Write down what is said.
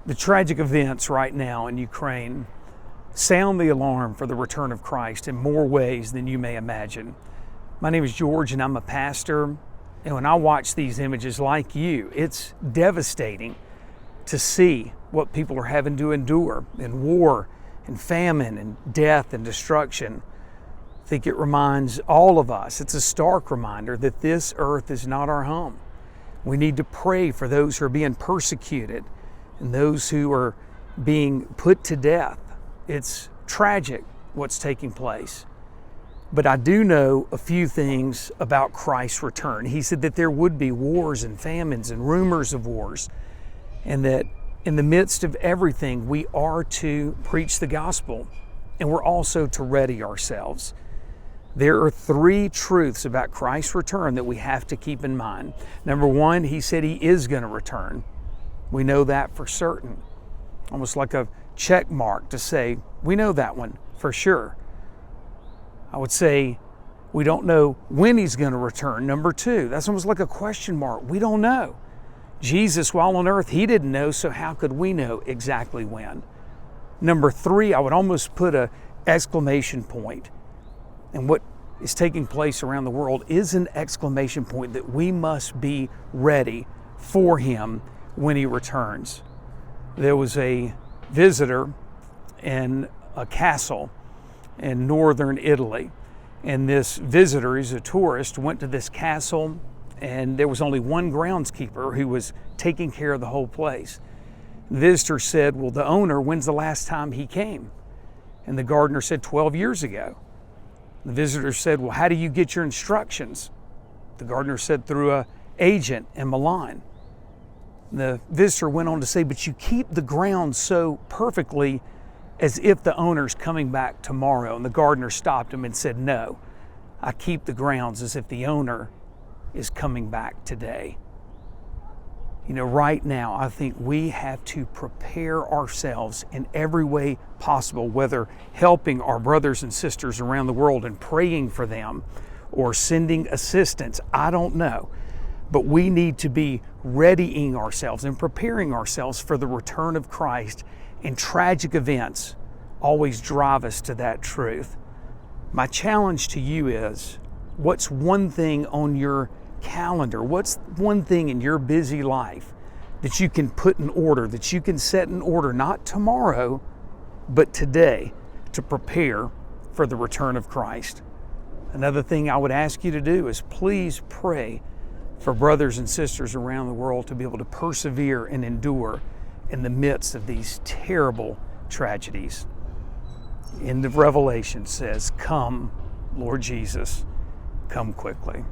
The tragic events right now in Ukraine sound the alarm for the return of Christ in more ways than you may imagine. My name is George and I'm a pastor. And when I watch these images like you, it's devastating to see what people are having to endure in war and famine and death and destruction. I think it reminds all of us, it's a stark reminder that this earth is not our home. We need to pray for those who are being persecuted and those who are being put to death. It's tragic what's taking place. But I do know a few things about Christ's return. He said that there would be wars and famines and rumors of wars, and that in the midst of everything, we are to preach the gospel, and we're also to ready ourselves. There are three truths about Christ's return that we have to keep in mind. Number one, he said he is going to return. We know that for certain. Almost like a check mark to say, we know that one for sure. I would say we don't know when he's going to return. Number two, that's almost like a question mark. We don't know. Jesus, while on earth, he didn't know, so how could we know exactly when? Number three, I would almost put an exclamation point. And what is taking place around the world is an exclamation point that we must be ready for him when he returns. There was a visitor in a castle in northern Italy, and this visitor, he's a tourist, went to this castle, and there was only one groundskeeper who was taking care of the whole place. The visitor said, well, the owner, when's the last time he came? And the gardener said, 12 years ago. The visitor said, well, how do you get your instructions? The gardener said, through an agent in Milan. The visitor went on to say, but you keep the ground so perfectly as if the owner's coming back tomorrow. And the gardener stopped him and said, no, I keep the grounds as if the owner is coming back today. You know, right now, I think we have to prepare ourselves in every way possible, whether helping our brothers and sisters around the world and praying for them or sending assistance. I don't know. But we need to be readying ourselves and preparing ourselves for the return of Christ, and tragic events always drive us to that truth. My challenge to you is, what's one thing on your calendar? What's one thing in your busy life that you can put in order, that you can set in order, not tomorrow, but today, to prepare for the return of Christ? Another thing I would ask you to do is please pray for brothers and sisters around the world to be able to persevere and endure in the midst of these terrible tragedies. End of Revelation says, come, Lord Jesus, come quickly.